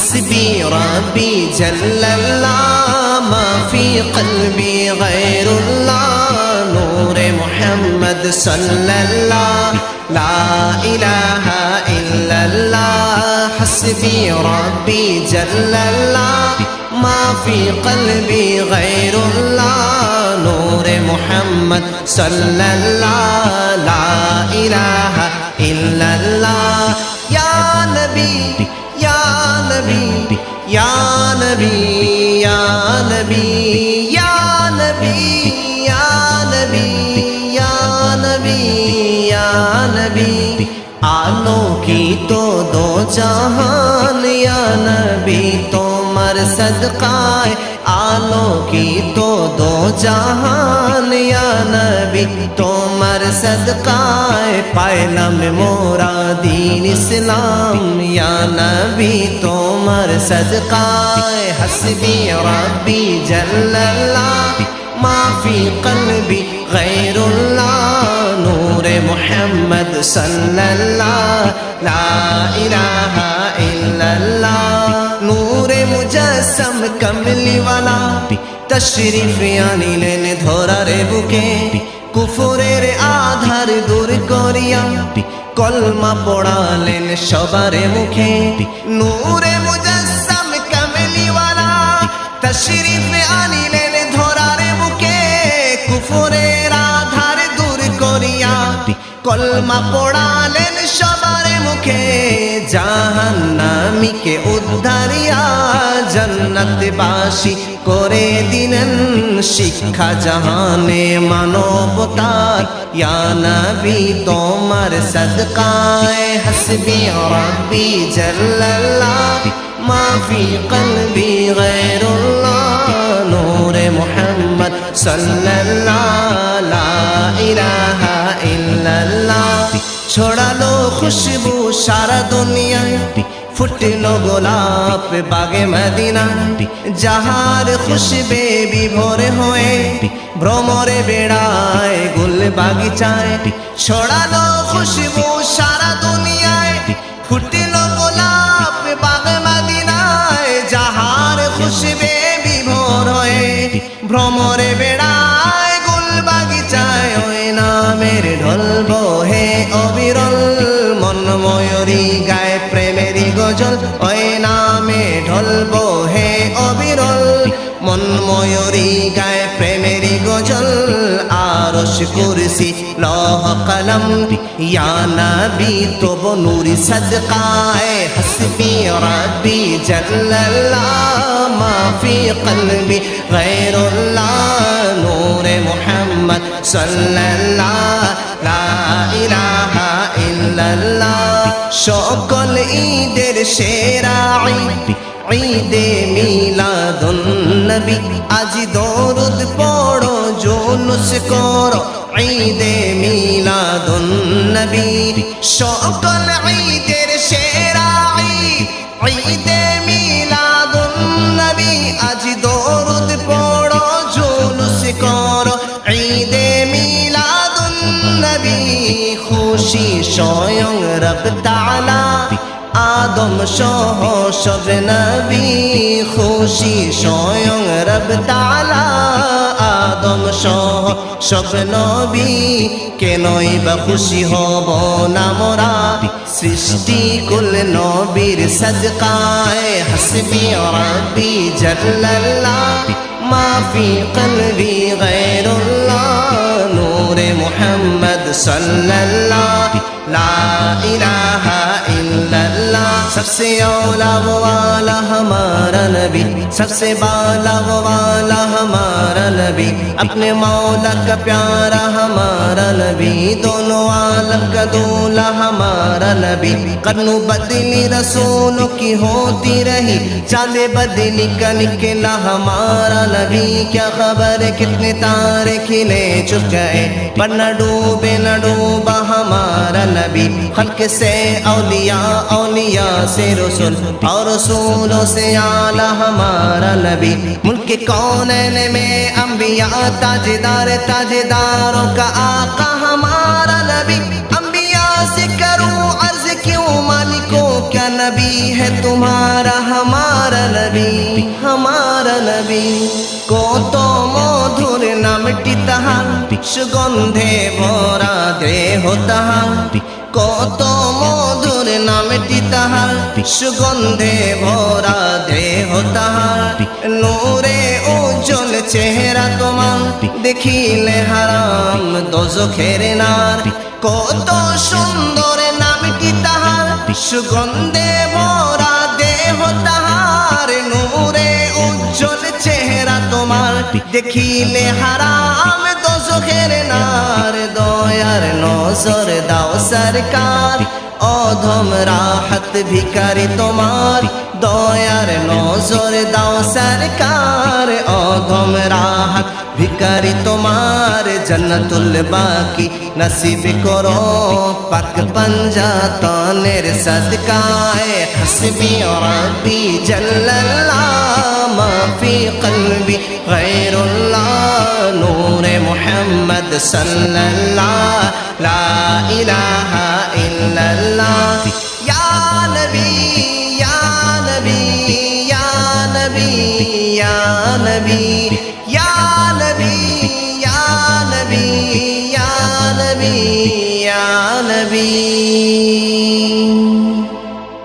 حسبي ربي جل الله ما في قلبي غير الله نور محمد صلى الله لا إله إلا الله حسبي ربي جل الله ما في قلبي غير الله نور محمد صلى الله لا إله إلا الله يا نبي يا نبي يا نبي يا نبي يا نبي يا نبي يا نبي يا نبي आलोकित दो जहान या नबी তোমার सदकाए आलोकित दो जहान या नबी তোমার सदकाए पायलाम मोरा दीन इस्लाम या नबी তোমার सदकाए हस्बी रब्बी जल्लल्लाह ما في قلبي غير الله نور محمد صلى الله لا إله إلا الله نور مجسم कमली वाला तशरीफ यानी लेने धोरा रे बुके কুফরের আধার দূর করিয়া কলমা পড়ালেন সবারে মুখে নূরে মুজাসসাম কমলি वाला तशरीफ আনিলেন কুফরের আধার দূর করিয়া কলমা পড়ালেন সবার মুখে জাহান্নামীকে উদ্ধারিয়া জান্নাতবাসী করে দিলেন শিক্ষা জাহানে মানবতার ইয়া নবী তোমার সদকায়ে হাসবি রব্বি জাল্লাল্লাহ মা ফি কলবি গায়রুল্লাহ নূরে মুহাম্মদ সাল্লাল্লাহু লা ইলাহা ইল্লাল্লাহ ছড়ালো খুশবু সারা দুনিয়ায় ফুটলো গোলাপ বাগে মদিনা যাহার খুশবে বিভোর হয়ে ভ্রমরে বেড়ায় গুল বাগিচায় ছড়ালো খুশবু সারা দুনিয়ায় ফুটলো গোলাপ বাগে মদিনায় যাহার খুশবে বিভোর হয়ে ভ্রমরে বেড়ায় গুল বাগিচায় ওই নামের ঢোল বহে অবিরল মন ময়ূরী গায় প্রেমেরই গজল ওই নামে ঢোল বহে অবিরল মন ময়ূরী গায় প্রেমেরই গজল আরশ কুরসি লৌহ কলম ইয়া নবী তব নূরি সদকায়ে হাসবি রব্বি জাল্লাল্লাহ মা ফি কলবি গায়রুল্লাহ নূরে মুহাম্মদ সাল্লাল্লাহ লা ইলাহা ইল্লাল্লাহ সকল ঈদের সেরা ঈদ ঈদে মিলাদুন নবী আজ দরুদ পড়ো জুলুস করো ঈদে মিলাদুন নবী সকল ঈদের সেরা ঈদ ঈদে মিলাদুন নবী আজ দরুদ পড়ো জুলুস করো ঈদে মিলাদুন নবী খুশি স্বয়ং রব তাআলা আদম সহ সব নবী খুশি স্বয়ং রব তাআলা আদম সহ সব নবী কেনই বা খুশি হব না মোরা সৃষ্টি কুল নবীর সদকায়ে হাসবি রব্বি জাল্লাল্লাহ মা ফি কলবি গায়রুল্লাহ নূরে মুহাম্মদ সাল্লাল্লাহ লা ইলাহা ইল্লাল্লাহ सबसे औला वाला हमारा नबी सबसे बाला वाला हमारा नबी अपने मौला का प्यारा हमारा नबी दोनों आलम का दूल्हा हमारा नबी करनू बदली रसूलों की होती रही चांदे बदली का निकला हमारा नबी क्या खबर कितने तारे खिले चुक गए पर न डूबा हमारा नबी खल्क से औलिया औलिया से रसूल और रसूलों से आला हमारा नबी मुल्क कौनैन में अंबिया ताजेदारों का आका हमारा नबी अंबिया से करूं अर्ज क्यों मालिको क्या नबी है तुम्हारा हमारा नबी কত মধুর নামটি তাহার সুগন্ধে ভরা দেহ তাহার কত মধুর নামটি তাহার সুগন্ধে ভরা দেহ তাহার নূরে উজ্জ্বল চেহারা তোমার দেখিলে হারাম দোজখের নার কত সুন্দর নামটি তাহার সুগন্ধে ভরা দেহ তাহার নূরে উজ্জ্বল চেহারা তোমার দেখিলে হারাম দোজখের নার দয়ার নজর দাও সরকার অধম রাহত ভিখারি তোমার দয়ার নজর দাও সরকার অধম রাহত ভিখারি তোমার জন্নতুল বাকি নসিব করো পাক পঞ্জাতনের সদকায়ে হসবি রব্বি জাল্লাল্লাহ মা ফি কলবি গায়রুল্লাহ নূরে মুহাম্মদ সাল্লাল্লাহ লা ইলাহা ইল্লাল্লাহ ইয়া নবী ইয়া নবী ইয়া নবী ইয়া নবী ইয়া নবী ইয়া নবী ইয়া নবী ইয়া নবী